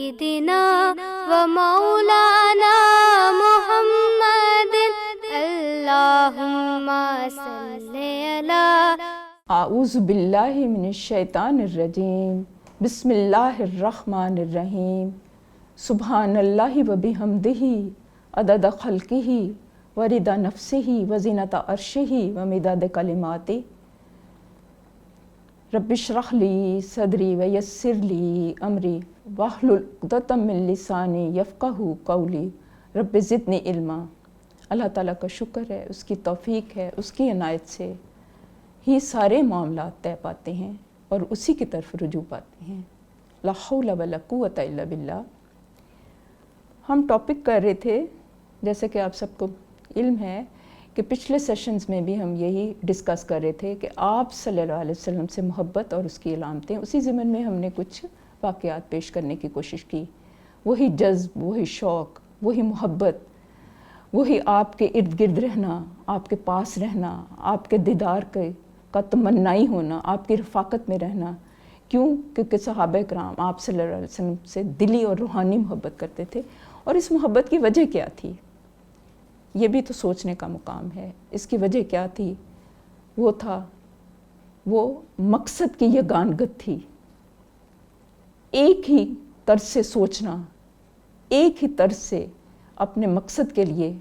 سيدنا ومولانا محمد اللهم صل على اعوذ باللہ من الشیطان الرجیم بسم اللہ الرحمن الرحیم سبحان اللہ وبحمدہ عدد خلقہ ورضا نفسہ وزنۃ عرشہ ومداد کلماتہ رب اشرح لی صدری ویسر لی امری واحلل عقدۃ من لسانی یفقہوا قولی رب زدنی علما۔ اللہ تعالیٰ کا شکر ہے، اس کی توفیق ہے، اس کی عنایت سے ہی سارے معاملات طے پاتے ہیں اور اسی کی طرف رجوع پاتے ہیں۔ لا حول ولا قوۃ الا باللہ۔ ہم ٹاپک کر رہے تھے، جیسے کہ آپ سب کو علم ہے کہ پچھلے سیشنز میں بھی ہم یہی ڈسکس کر رہے تھے کہ آپ صلی اللہ علیہ وسلم سے محبت اور اس کی علامتیں، اسی ضمن میں ہم نے کچھ واقعات پیش کرنے کی کوشش کی۔ وہی جذب، وہی شوق، وہی محبت، وہی آپ کے ارد گرد رہنا، آپ کے پاس رہنا، آپ کے دیدار کا تمنائی ہونا، آپ کی رفاقت میں رہنا۔ کیوں؟ کیونکہ صحابہ کرام آپ صلی اللہ علیہ وسلم سے دلی اور روحانی محبت کرتے تھے، اور اس محبت کی وجہ کیا تھی؟ یہ بھی تو سوچنے کا مقام ہے۔ اس کی وجہ کیا تھی؟ وہ مقصد کی یگانگت تھی۔ ایک ہی طرز سے سوچنا، ایک ہی طرز سے اپنے مقصد کے لیے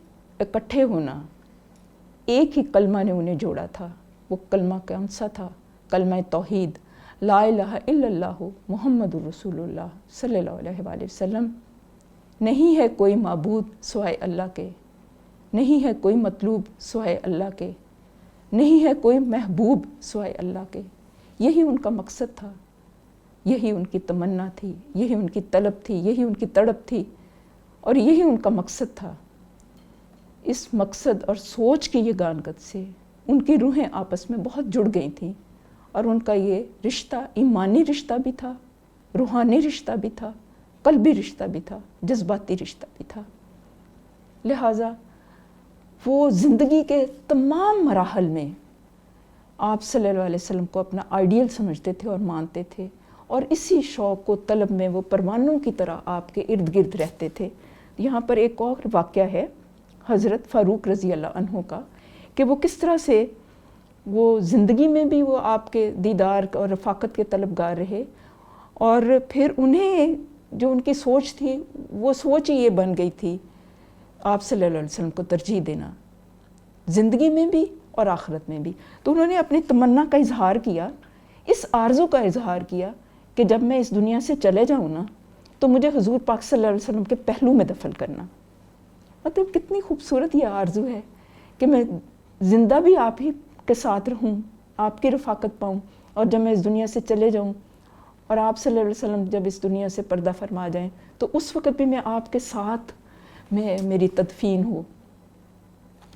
اکٹھے ہونا۔ ایک ہی کلمہ نے انہیں جوڑا تھا۔ وہ کلمہ کون سا تھا؟ کلمہ توحید، لا الہ الا اللہ محمد رسول اللہ صلی اللہ علیہ وآلہ وسلم۔ نہیں ہے کوئی معبود سوائے اللہ کے، نہیں ہے کوئی مطلوب سوائے اللہ کے، نہیں ہے کوئی محبوب سوائے اللہ کے۔ یہی ان کا مقصد تھا، یہی ان کی تمنا تھی، یہی ان کی طلب تھی، یہی ان کی تڑپ تھی، اور یہی ان کا مقصد تھا۔ اس مقصد اور سوچ کی یگانگت سے ان کی روحیں آپس میں بہت جڑ گئی تھیں، اور ان کا یہ رشتہ ایمانی رشتہ بھی تھا، روحانی رشتہ بھی تھا، قلبی رشتہ بھی تھا، جذباتی رشتہ بھی تھا۔ لہٰذا وہ زندگی کے تمام مراحل میں آپ صلی اللہ علیہ وسلم کو اپنا آئیڈیل سمجھتے تھے اور مانتے تھے، اور اسی شوق و طلب میں وہ پروانوں کی طرح آپ کے ارد گرد رہتے تھے۔ یہاں پر ایک اور واقعہ ہے حضرت فاروق رضی اللہ عنہ کا، کہ وہ کس طرح سے وہ زندگی میں بھی وہ آپ کے دیدار اور رفاقت کے طلبگار رہے، اور پھر انہیں جو ان کی سوچ تھی وہ سوچ ہی یہ بن گئی تھی آپ صلی اللہ علیہ وسلم کو ترجیح دینا، زندگی میں بھی اور آخرت میں بھی۔ تو انہوں نے اپنی تمنا کا اظہار کیا، اس آرزو کا اظہار کیا کہ جب میں اس دنیا سے چلے جاؤں نا تو مجھے حضور پاک صلی اللہ علیہ وسلم کے پہلو میں دفن کرنا۔ مطلب کتنی خوبصورت یہ آرزو ہے کہ میں زندہ بھی آپ ہی کے ساتھ رہوں، آپ کی رفاقت پاؤں، اور جب میں اس دنیا سے چلے جاؤں اور آپ صلی اللہ علیہ وسلم جب اس دنیا سے پردہ فرما جائیں تو اس وقت بھی میں آپ کے ساتھ میری تدفین ہو۔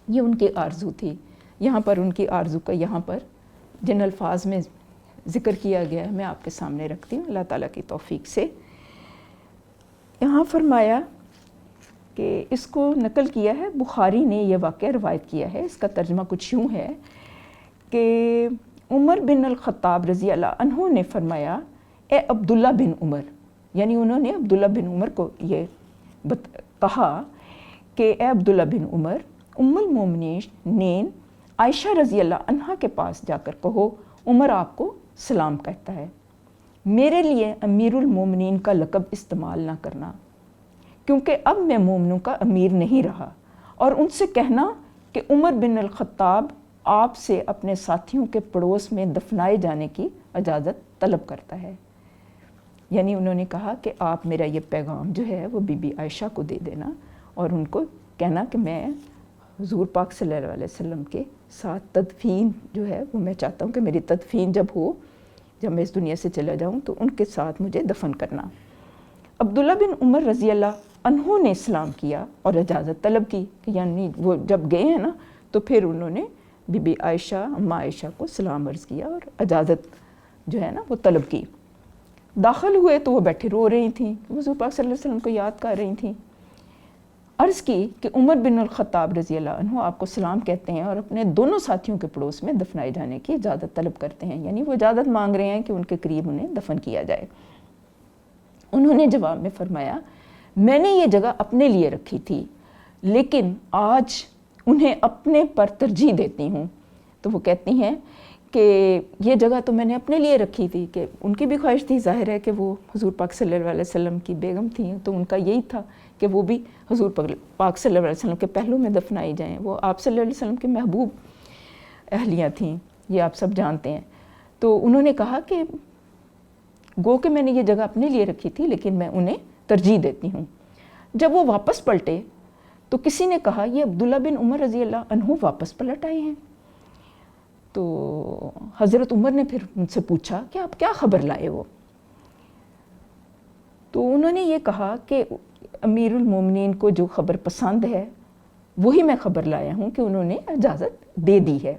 یہ ان کی آرزو تھی۔ یہاں پر ان کی آرزو کا یہاں پر جن الفاظ میں ذکر کیا گیا ہے میں آپ کے سامنے رکھتی ہوں اللہ تعالیٰ کی توفیق سے۔ یہاں فرمایا کہ اس کو نقل کیا ہے بخاری نے، یہ واقعہ روایت کیا ہے۔ اس کا ترجمہ کچھ یوں ہے کہ عمر بن الخطاب رضی اللہ عنہ نے فرمایا، اے عبداللہ بن عمر، یعنی انہوں نے عبداللہ بن عمر کو یہ کہا کہ اے عبداللہ بن عمر، ام المومنین عائشہ رضی اللہ عنہ کے پاس جا کر کہو عمر آپ کو سلام کہتا ہے، میرے لیے امیر المومنین کا لقب استعمال نہ کرنا، کیونکہ اب میں مومنوں کا امیر نہیں رہا، اور ان سے کہنا کہ عمر بن الخطاب آپ سے اپنے ساتھیوں کے پڑوس میں دفنائے جانے کی اجازت طلب کرتا ہے۔ یعنی انہوں نے کہا کہ آپ میرا یہ پیغام جو ہے وہ بی بی عائشہ کو دے دینا، اور ان کو کہنا کہ میں حضور پاک صلی اللہ علیہ وسلم کے ساتھ تدفین جو ہے وہ میں چاہتا ہوں کہ میری تدفین جب ہو، جب میں اس دنیا سے چلا جاؤں تو ان کے ساتھ مجھے دفن کرنا۔ عبداللہ بن عمر رضی اللہ عنہ نے اسلام کیا اور اجازت طلب کی، کہ یعنی وہ جب گئے ہیں نا تو پھر انہوں نے بی بی عائشہ اماں عائشہ کو سلام عرض کیا اور اجازت جو ہے نا وہ طلب کی۔ داخل ہوئے تو وہ بیٹھے رو رہی تھیں، حضور پاک صلی اللہ علیہ وسلم کو یاد کر رہی تھیں۔ عرض کی کہ عمر بن الخطاب رضی اللہ عنہ آپ کو سلام کہتے ہیں اور اپنے دونوں ساتھیوں کے پڑوس میں دفنائے جانے کی اجازت طلب کرتے ہیں، یعنی وہ اجازت مانگ رہے ہیں کہ ان کے قریب انہیں دفن کیا جائے۔ انہوں نے جواب میں فرمایا میں نے یہ جگہ اپنے لیے رکھی تھی لیکن آج انہیں اپنے پر ترجیح دیتی ہوں. تو وہ کہتی ہیں کہ یہ جگہ تو میں نے اپنے لیے رکھی تھی، کہ ان کی بھی خواہش تھی، ظاہر ہے کہ وہ حضور پاک صلی اللہ علیہ وسلم کی بیگم تھیں، تو ان کا یہی تھا کہ وہ بھی حضور پاک صلی اللہ علیہ وسلم کے پہلو میں دفنائی جائیں. وہ آپ صلی اللہ علیہ وسلم کے محبوب اہلیہ تھیں، یہ آپ سب جانتے ہیں. تو انہوں نے کہا کہ گو کہ میں نے یہ جگہ اپنے لیے رکھی تھی لیکن میں انہیں ترجیح دیتی ہوں. جب وہ واپس پلٹے تو کسی نے کہا یہ عبداللہ بن عمر رضی اللہ عنہ واپس پلٹ آئے ہیں. تو حضرت عمر نے پھر ان سے پوچھا کہ آپ کیا خبر لائے وہ؟ تو انہوں نے یہ کہا کہ امیر المومنین کو جو خبر پسند ہے وہی میں خبر لایا ہوں کہ انہوں نے اجازت دے دی ہے.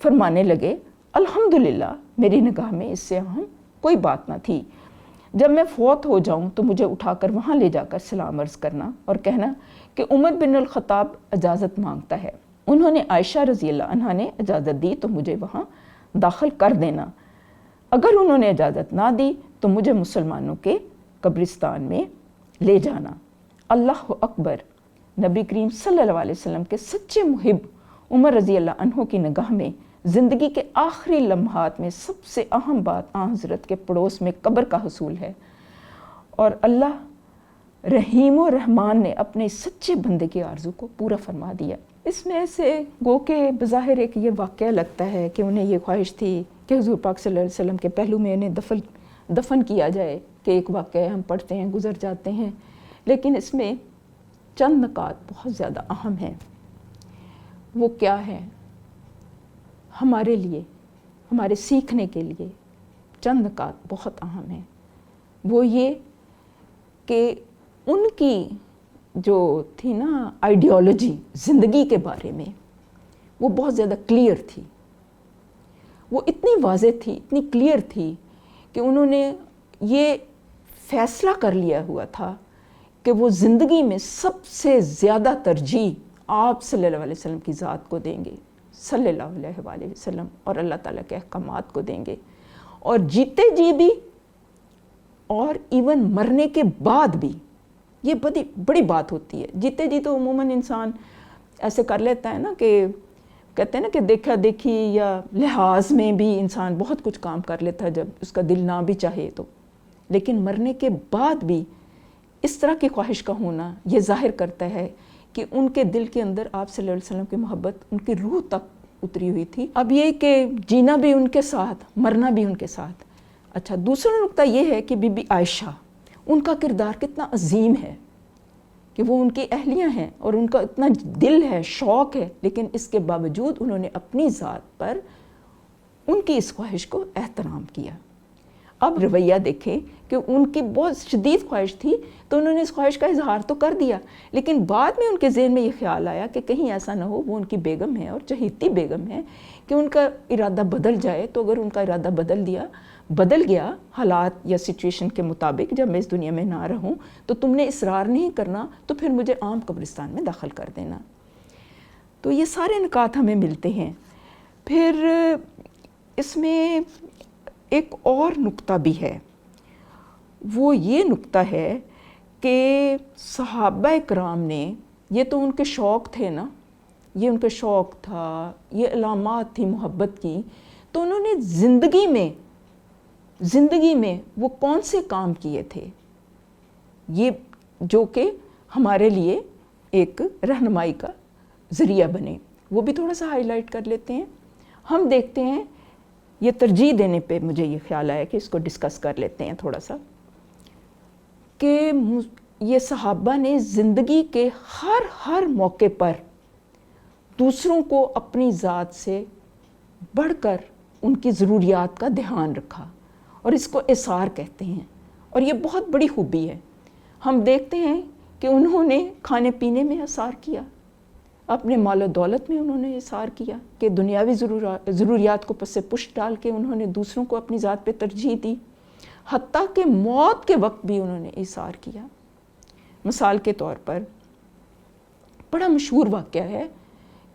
فرمانے لگے الحمدللہ میری نگاہ میں اس سے اہم کوئی بات نہ تھی. جب میں فوت ہو جاؤں تو مجھے اٹھا کر وہاں لے جا کر سلام عرض کرنا اور کہنا کہ عمر بن الخطاب اجازت مانگتا ہے. انہوں نے عائشہ رضی اللہ عنہا نے اجازت دی تو مجھے وہاں داخل کر دینا. اگر انہوں نے اجازت نہ دی تو مجھے مسلمانوں کے قبرستان میں لے جانا. اللہ اکبر. نبی کریم صلی اللہ علیہ وسلم کے سچے محب عمر رضی اللہ عنہ کی نگاہ میں زندگی کے آخری لمحات میں سب سے اہم بات آن حضرت کے پڑوس میں قبر کا حصول ہے، اور اللہ رحیم و رحمان نے اپنے سچے بندے کی آرزو کو پورا فرما دیا. اس میں سے گو کہ بظاہر ایک یہ واقعہ لگتا ہے کہ انہیں یہ خواہش تھی کہ حضور پاک صلی اللہ علیہ وسلم کے پہلو میں انہیں دفن کیا جائے، کہ ایک واقعہ ہم پڑھتے ہیں گزر جاتے ہیں، لیکن اس میں چند نکات بہت زیادہ اہم ہیں. وہ کیا ہے؟ ہمارے لیے، ہمارے سیکھنے کے لیے چند نکات بہت اہم ہیں. وہ یہ کہ ان کی جو تھی نا آئیڈیالوجی زندگی کے بارے میں، وہ بہت زیادہ کلیئر تھی. وہ اتنی واضح تھی، اتنی کلیئر تھی کہ انہوں نے یہ فیصلہ کر لیا ہوا تھا کہ وہ زندگی میں سب سے زیادہ ترجیح آپ صلی اللہ علیہ وسلم کی ذات کو دیں گے، صلی اللہ علیہ وآلہ وسلم، اور اللہ تعالیٰ کے احکامات کو دیں گے. اور جیتے جی بھی اور ایون مرنے کے بعد بھی، یہ بڑی بات ہوتی ہے. جیتے جی تو عموماً انسان ایسے کر لیتا ہے نا، کہ کہتے ہیں نا کہ دیکھا دیکھی یا لحاظ میں بھی انسان بہت کچھ کام کر لیتا ہے جب اس کا دل نہ بھی چاہے تو. لیکن مرنے کے بعد بھی اس طرح کی خواہش کا ہونا یہ ظاہر کرتا ہے کہ ان کے دل کے اندر آپ صلی اللہ علیہ وسلم کی محبت ان کی روح تک اتری ہوئی تھی. اب یہ کہ جینا بھی ان کے ساتھ، مرنا بھی ان کے ساتھ. اچھا، دوسرا نقطہ یہ ہے کہ بی بی عائشہ، ان کا کردار کتنا عظیم ہے، کہ وہ ان کی اہلیہ ہیں اور ان کا اتنا دل ہے، شوق ہے، لیکن اس کے باوجود انہوں نے اپنی ذات پر ان کی اس خواہش کو احترام کیا. اب رویہ دیکھیں کہ ان کی بہت شدید خواہش تھی تو انہوں نے اس خواہش کا اظہار تو کر دیا، لیکن بعد میں ان کے ذہن میں یہ خیال آیا کہ کہیں ایسا نہ ہو وہ ان کی بیگم ہے اور چہیتی بیگم ہے، کہ ان کا ارادہ بدل جائے. تو اگر ان کا ارادہ بدل گیا حالات یا سچویشن کے مطابق، جب میں اس دنیا میں نہ رہوں تو تم نے اصرار نہیں کرنا، تو پھر مجھے عام قبرستان میں داخل کر دینا. تو یہ سارے نکات ہمیں ملتے ہیں. پھر اس میں ایک اور نقطہ بھی ہے، وہ یہ نقطہ ہے کہ صحابہ کرام نے، یہ تو ان کے شوق تھے نا، یہ ان کا شوق تھا، یہ علامات تھی محبت کی، تو انہوں نے زندگی میں وہ کون سے کام کیے تھے یہ جو کہ ہمارے لیے ایک رہنمائی کا ذریعہ بنے. وہ بھی تھوڑا سا ہائی لائٹ کر لیتے ہیں. ہم دیکھتے ہیں، یہ ترجیح دینے پہ مجھے یہ خیال آیا کہ اس کو ڈسکس کر لیتے ہیں تھوڑا سا، کہ یہ صحابہ نے زندگی کے ہر موقع پر دوسروں کو اپنی ذات سے بڑھ کر ان کی ضروریات کا دھیان رکھا، اور اس کو اثار کہتے ہیں. اور یہ بہت بڑی خوبی ہے. ہم دیکھتے ہیں کہ انہوں نے کھانے پینے میں اثار کیا، اپنے مال و دولت میں انہوں نے اثار کیا، کہ دنیاوی ضروریات کو پس پش ڈال کے انہوں نے دوسروں کو اپنی ذات پہ ترجیح دی. حتیٰ کہ موت کے وقت بھی انہوں نے اثار کیا. مثال کے طور پر بڑا مشہور واقعہ ہے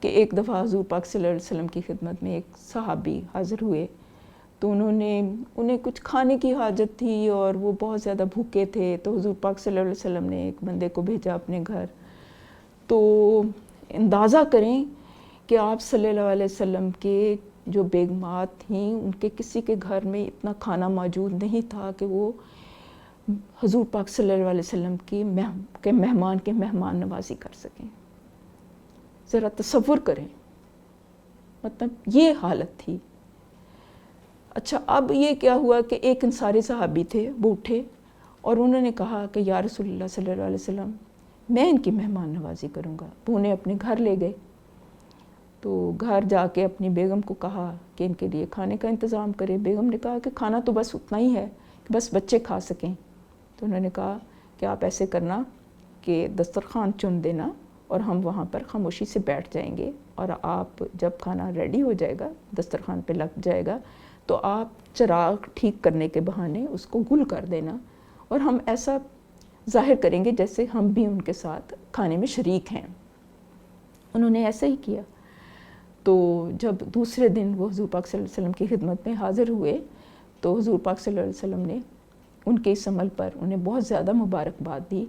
کہ ایک دفعہ حضور پاک صلی اللہ علیہ وسلم کی خدمت میں ایک صحابی حاضر ہوئے، تو انہیں کچھ کھانے کی حاجت تھی اور وہ بہت زیادہ بھوکے تھے، تو حضور پاک صلی اللہ علیہ وسلم نے ایک بندے کو بھیجا اپنے گھر. تو اندازہ کریں کہ آپ صلی اللہ علیہ وسلم کے جو بیگمات تھیں ان کے کسی کے گھر میں اتنا کھانا موجود نہیں تھا کہ وہ حضور پاک صلی اللہ علیہ وسلم کی مہمان نوازی کر سکیں. ذرا تصور کریں، مطلب یہ حالت تھی. اچھا، اب یہ کیا ہوا کہ ایک انصاری صحابی تھے، وہ اٹھے اور انہوں نے کہا کہ یا رسول اللہ صلی اللہ علیہ وسلم، میں ان کی مہمان نوازی کروں گا. وہ انہیں اپنے گھر لے گئے. تو گھر جا کے اپنی بیگم کو کہا کہ ان کے لیے کھانے کا انتظام کرے. بیگم نے کہا کہ کھانا تو بس اتنا ہی ہے کہ بس بچے کھا سکیں. تو انہوں نے کہا کہ آپ ایسے کرنا کہ دسترخوان چن دینا اور ہم وہاں پر خاموشی سے بیٹھ جائیں گے، اور آپ جب کھانا ریڈی ہو جائے گا، دسترخوان پہ لگ جائے گا، تو آپ چراغ ٹھیک کرنے کے بہانے اس کو گل کر دینا، اور ہم ایسا ظاہر کریں گے جیسے ہم بھی ان کے ساتھ کھانے میں شریک ہیں. انہوں نے ایسا ہی کیا. تو جب دوسرے دن وہ حضور پاک صلی اللہ علیہ وسلم کی خدمت میں حاضر ہوئے تو حضور پاک صلی اللہ علیہ وسلم نے ان کے اس عمل پر انہیں بہت زیادہ مبارکباد دی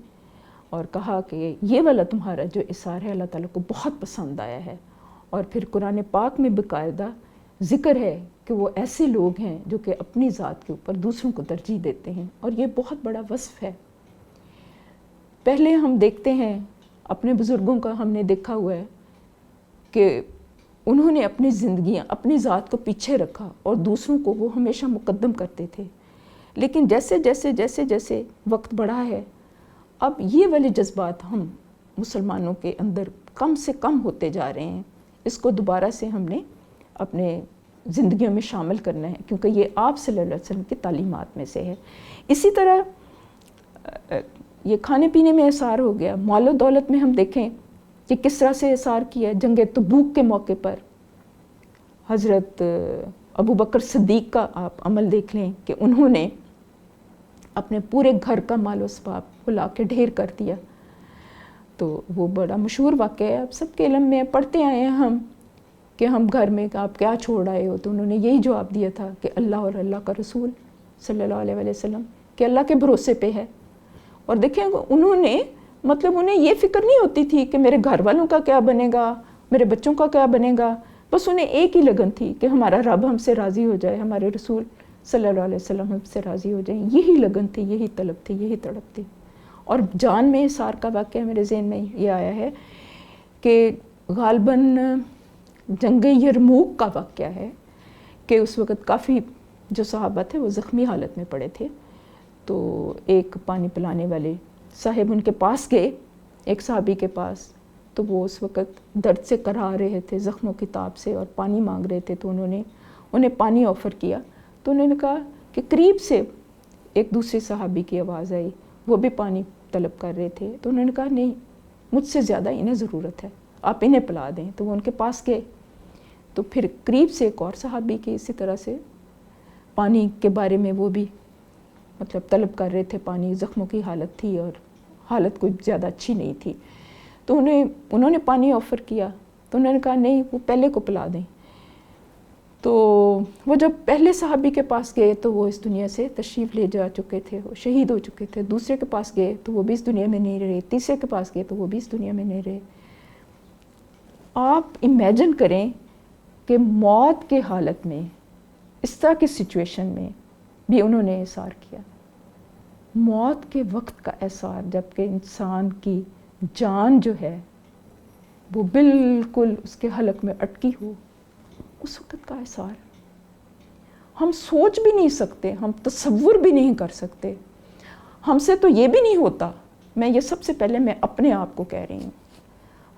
اور کہا کہ یہ والا تمہارا جو اثار ہے اللہ تعالیٰ کو بہت پسند آیا ہے. اور پھر قرآن پاک میں باقاعدہ ذکر ہے کہ وہ ایسے لوگ ہیں جو کہ اپنی ذات کے اوپر دوسروں کو ترجیح دیتے ہیں، اور یہ بہت بڑا وصف ہے. پہلے ہم دیکھتے ہیں اپنے بزرگوں کا، ہم نے دیکھا ہوا ہے کہ انہوں نے اپنی زندگیاں، اپنی ذات کو پیچھے رکھا اور دوسروں کو وہ ہمیشہ مقدم کرتے تھے. لیکن جیسے جیسے جیسے جیسے وقت بڑھا ہے، اب یہ والے جذبات ہم مسلمانوں کے اندر کم سے کم ہوتے جا رہے ہیں. اس کو دوبارہ سے ہم نے اپنے زندگیوں میں شامل کرنا ہے، کیونکہ یہ آپ صلی اللہ علیہ وسلم کی تعلیمات میں سے ہے. اسی طرح یہ کھانے پینے میں اثار ہو گیا. مال و دولت میں ہم دیکھیں کہ کس طرح سے اثار کیا. جنگ تبوک کے موقع پر حضرت ابو بکر صدیق کا آپ عمل دیکھ لیں کہ انہوں نے اپنے پورے گھر کا مال و اسباب کو لا کے ڈھیر کر دیا. تو وہ بڑا مشہور واقعہ ہے، اب سب کے علم میں پڑھتے آئے ہیں ہم کہ ہم گھر میں آپ کیا چھوڑ آئے ہو. تو انہوں نے یہی جواب دیا تھا کہ اللہ اور اللہ کا رسول صلی اللہ علیہ وسلم، کہ اللہ کے بھروسے پہ ہے. اور دیکھیں انہوں نے مطلب انہیں یہ فکر نہیں ہوتی تھی کہ میرے گھر والوں کا کیا بنے گا، میرے بچوں کا کیا بنے گا. بس انہیں ایک ہی لگن تھی کہ ہمارا رب ہم سے راضی ہو جائے، ہمارے رسول صلی اللہ علیہ وسلم ہم سے راضی ہو جائیں. یہی لگن تھی، یہی طلب تھی، یہی تڑپ تھی. اور جان میں اثار کا واقعہ میرے ذہن میں یہ آیا ہے کہ غالباً جنگ یرموک کا واقعہ ہے کہ اس وقت کافی جو صحابہ تھے وہ زخمی حالت میں پڑے تھے. تو ایک پانی پلانے والے صاحب ان کے پاس گئے، ایک صحابی کے پاس. تو وہ اس وقت درد سے کرا رہے تھے، زخموں کی تاب سے، اور پانی مانگ رہے تھے. تو انہوں نے انہیں پانی آفر کیا. تو انہوں نے کہا کہ قریب سے ایک دوسرے صحابی کی آواز آئی، وہ بھی پانی طلب کر رہے تھے. تو انہوں نے کہا نہیں، مجھ سے زیادہ انہیں ضرورت ہے، آپ انہیں پلا دیں. تو وہ ان کے پاس گئے. تو پھر قریب سے ایک اور صحابی کی اسی طرح سے پانی کے بارے میں وہ بھی مطلب طلب کر رہے تھے پانی. زخموں کی حالت تھی اور حالت کوئی زیادہ اچھی نہیں تھی. تو انہوں نے پانی آفر کیا. تو انہوں نے کہا نہیں، وہ پہلے کو پلا دیں. تو وہ جب پہلے صحابی کے پاس گئے تو وہ اس دنیا سے تشریف لے جا چکے تھے، وہ شہید ہو چکے تھے. دوسرے کے پاس گئے تو وہ بھی اس دنیا میں نہیں رہے. تیسرے کے پاس گئے تو وہ بھی اس دنیا میں نہیں رہے. آپ امیجن کریں کہ موت کے حالت میں، اس طرح کی سچویشن میں بھی انہوں نے اثار کیا. موت کے وقت کا اثار، جب کہ انسان کی جان جو ہے وہ بالکل اس کے حلق میں اٹکی ہو، اس وقت کا اثار ہم سوچ بھی نہیں سکتے، ہم تصور بھی نہیں کر سکتے. ہم سے تو یہ بھی نہیں ہوتا، میں یہ سب سے پہلے میں اپنے آپ کو کہہ رہی ہوں،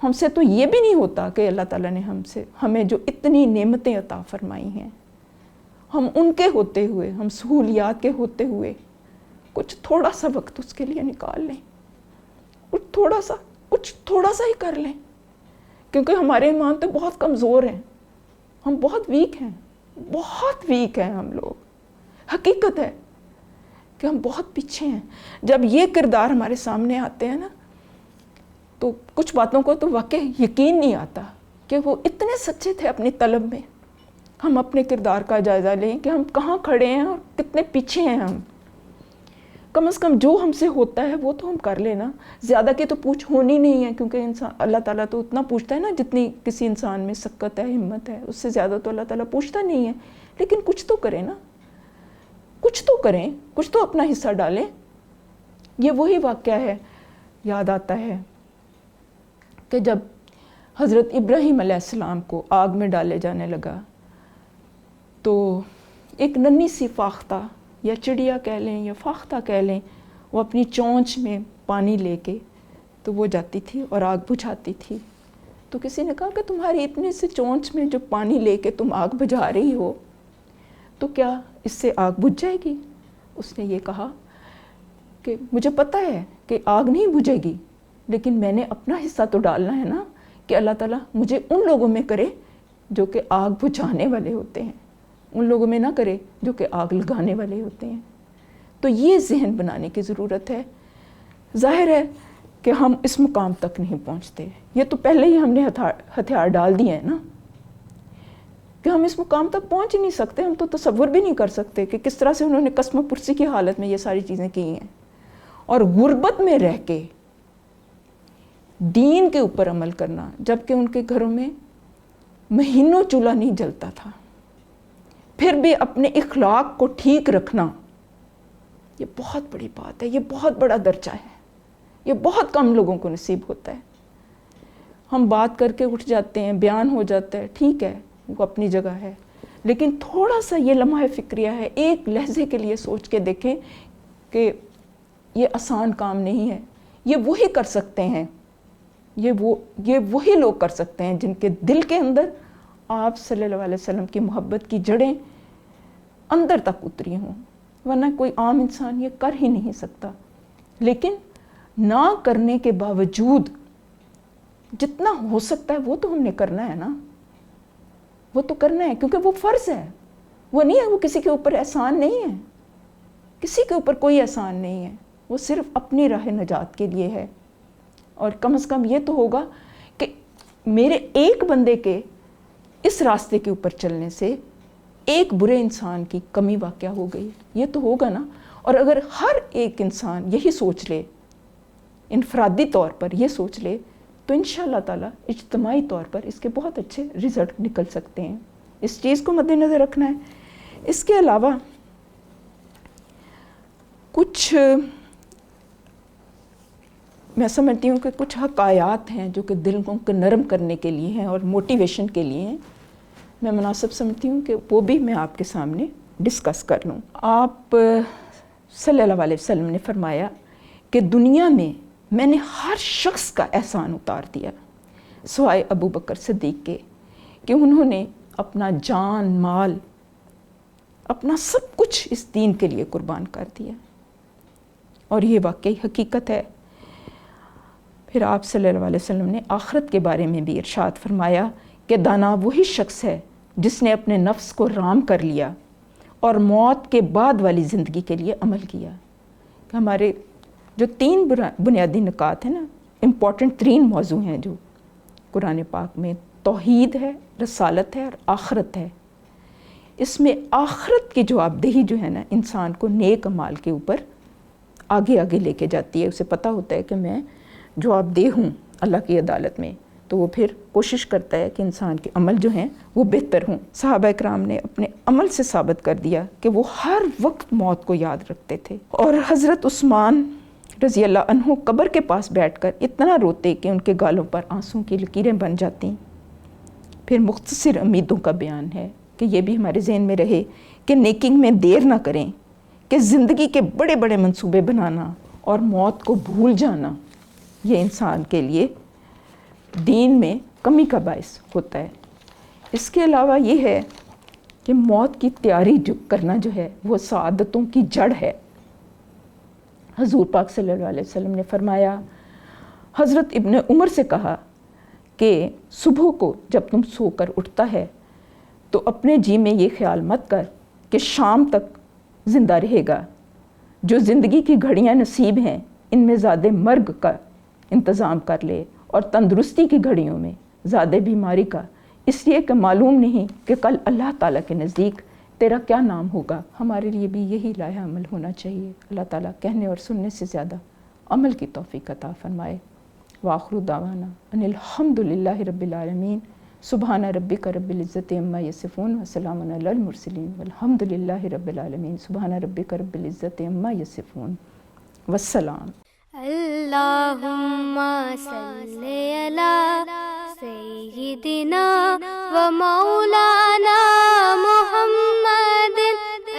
ہم سے تو یہ بھی نہیں ہوتا کہ اللہ تعالیٰ نے ہمیں جو اتنی نعمتیں عطا فرمائی ہیں، ہم ان کے ہوتے ہوئے، ہم سہولیات کے ہوتے ہوئے کچھ تھوڑا سا وقت اس کے لیے نکال لیں، کچھ تھوڑا سا ہی کر لیں. کیونکہ ہمارے ایمان تو بہت کمزور ہیں، ہم بہت ویک ہیں ہم لوگ. حقیقت ہے کہ ہم بہت پیچھے ہیں. جب یہ کردار ہمارے سامنے آتے ہیں نا، تو کچھ باتوں کو تو واقعی یقین نہیں آتا کہ وہ اتنے سچے تھے اپنی طلب میں، ہم اپنے کردار کا جائزہ لیں کہ ہم کہاں کھڑے ہیں اور کتنے پیچھے ہیں ہم. کم از کم جو ہم سے ہوتا ہے وہ تو ہم کر لیں نا. زیادہ کی تو پوچھ ہونی نہیں ہے، کیونکہ انسان اللہ تعالیٰ تو اتنا پوچھتا ہے نا جتنی کسی انسان میں سکت ہے، ہمت ہے، اس سے زیادہ تو اللہ تعالیٰ پوچھتا نہیں ہے. لیکن کچھ تو کریں نا، کچھ تو کریں، کچھ تو اپنا حصہ ڈالیں. یہ وہی واقعہ ہے، یاد آتا ہے کہ جب حضرت ابراہیم علیہ السلام کو آگ میں ڈالے جانے لگا تو ایک ننھی سی فاختہ یا چڑیا کہہ لیں یا فاختہ کہہ لیں، وہ اپنی چونچ میں پانی لے کے تو وہ جاتی تھی اور آگ بجھاتی تھی. تو کسی نے کہا کہ تمہاری اتنی سی چونچ میں جو پانی لے کے تم آگ بجھا رہی ہو تو کیا اس سے آگ بجھ جائے گی؟ اس نے یہ کہا کہ مجھے پتہ ہے کہ آگ نہیں بجھے گی، لیکن میں نے اپنا حصہ تو ڈالنا ہے نا، کہ اللہ تعالیٰ مجھے ان لوگوں میں کرے جو کہ آگ بجھانے والے ہوتے ہیں، ان لوگوں میں نہ کرے جو کہ آگ لگانے والے ہوتے ہیں. تو یہ ذہن بنانے کی ضرورت ہے. ظاہر ہے کہ ہم اس مقام تک نہیں پہنچتے، یہ تو پہلے ہی ہم نے ہتھیار ڈال دیے ہیں نا کہ ہم اس مقام تک پہنچ ہی نہیں سکتے. ہم تو تصور بھی نہیں کر سکتے کہ کس طرح سے انہوں نے قسم پرسی کی حالت میں یہ ساری چیزیں کی ہیں، اور غربت میں رہ کے دین کے اوپر عمل کرنا، جبکہ ان کے گھروں میں مہینوں چولہا نہیں جلتا تھا، پھر بھی اپنے اخلاق کو ٹھیک رکھنا. یہ بہت بڑی بات ہے، یہ بہت بڑا درجہ ہے، یہ بہت کم لوگوں کو نصیب ہوتا ہے. ہم بات کر کے اٹھ جاتے ہیں، بیان ہو جاتا ہے، ٹھیک ہے، وہ اپنی جگہ ہے، لیکن تھوڑا سا یہ لمحہ فکریہ ہے، ایک لحظے کے لیے سوچ کے دیکھیں کہ یہ آسان کام نہیں ہے. یہ وہی کر سکتے ہیں، یہ وہی لوگ کر سکتے ہیں جن کے دل کے اندر آپ صلی اللہ علیہ وسلم کی محبت کی جڑیں اندر تک اتری ہوں، ورنہ کوئی عام انسان یہ کر ہی نہیں سکتا. لیکن نہ کرنے کے باوجود جتنا ہو سکتا ہے وہ تو ہم نے کرنا ہے نا، وہ تو کرنا ہے، کیونکہ وہ فرض ہے، وہ نہیں ہے، وہ کسی کے اوپر احسان نہیں ہے، کسی کے اوپر کوئی احسان نہیں ہے، وہ صرف اپنی راہ نجات کے لیے ہے. اور کم از کم یہ تو ہوگا کہ میرے ایک بندے کے اس راستے کے اوپر چلنے سے ایک برے انسان کی کمی واقع ہو گئی، یہ تو ہوگا نا. اور اگر ہر ایک انسان یہی سوچ لے، انفرادی طور پر یہ سوچ لے، تو انشاءاللہ تعالیٰ اجتماعی طور پر اس کے بہت اچھے رزلٹ نکل سکتے ہیں. اس چیز کو مد نظر رکھنا ہے. اس کے علاوہ کچھ میں سمجھتی ہوں کہ کچھ حقائقات ہیں جو کہ دل کو نرم کرنے کے لیے ہیں اور موٹیویشن کے لیے ہیں. میں مناسب سمجھتی ہوں کہ وہ بھی میں آپ کے سامنے ڈسکس کر لوں. آپ صلی اللہ علیہ وسلم نے فرمایا کہ دنیا میں نے ہر شخص کا احسان اتار دیا سوائے ابو بکر صدیق کے، کہ انہوں نے اپنا جان مال، اپنا سب کچھ اس دین کے لیے قربان کر دیا. اور یہ واقعی حقیقت ہے. پھر آپ صلی اللہ علیہ وسلم نے آخرت کے بارے میں بھی ارشاد فرمایا کہ دانا وہی شخص ہے جس نے اپنے نفس کو رام کر لیا اور موت کے بعد والی زندگی کے لیے عمل کیا. کہ ہمارے جو 3 بنیادی نکات ہیں نا، امپورٹنٹ 3 موضوع ہیں جو قرآن پاک میں، توحید ہے، رسالت ہے اور آخرت ہے. اس میں آخرت کی جواب دہی جو ہے نا، انسان کو نیک اعمال کے اوپر آگے آگے لے کے جاتی ہے. اسے پتہ ہوتا ہے کہ میں جواب دہ ہوں اللہ کی عدالت میں، تو وہ پھر کوشش کرتا ہے کہ انسان کے عمل جو ہیں وہ بہتر ہوں. صحابہ اکرام نے اپنے عمل سے ثابت کر دیا کہ وہ ہر وقت موت کو یاد رکھتے تھے. اور حضرت عثمان رضی اللہ عنہ قبر کے پاس بیٹھ کر اتنا روتے کہ ان کے گالوں پر آنسوں کی لکیریں بن جاتی. پھر مختصر امیدوں کا بیان ہے کہ یہ بھی ہمارے ذہن میں رہے کہ نیکنگ میں دیر نہ کریں، کہ زندگی کے بڑے بڑے منصوبے بنانا اور موت کو بھول جانا یہ انسان کے لیے دین میں کمی کا باعث ہوتا ہے. اس کے علاوہ یہ ہے کہ موت کی تیاری جو کرنا جو ہے وہ سعادتوں کی جڑ ہے. حضور پاک صلی اللہ علیہ وسلم نے فرمایا، حضرت ابن عمر سے کہا کہ صبح کو جب تم سو کر اٹھتا ہے تو اپنے جی میں یہ خیال مت کر کہ شام تک زندہ رہے گا. جو زندگی کی گھڑیاں نصیب ہیں ان میں زیادہ مرگ کا انتظام کر لے، اور تندرستی کی گھڑیوں میں زیادہ بیماری کا اس لیے کہ معلوم نہیں کہ کل اللہ تعالیٰ کے نزدیک تیرا کیا نام ہوگا. ہمارے لیے بھی یہی لائحہ عمل ہونا چاہیے. اللہ تعالیٰ کہنے اور سننے سے زیادہ عمل کی توفیق عطا فرمائے. وآخر دعوانا ان الحمد للہ رب العالمین. سبحان ربک رب العزت عما یصفون وسلام علی المرسلین والحمد للہ رب العالمین. سبحان ربک رب العزت عما یصفون والسلام. اللہم صلی علی سیدنا و مولانا محمد.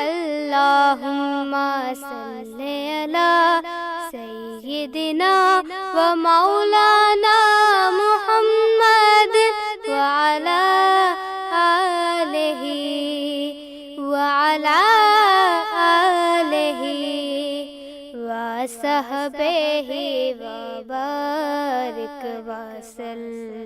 اللہم صلی علی سیدنا و مولانا محمد وعلی آلہ وعلی آلہ وصحبہ وبارک وسلم.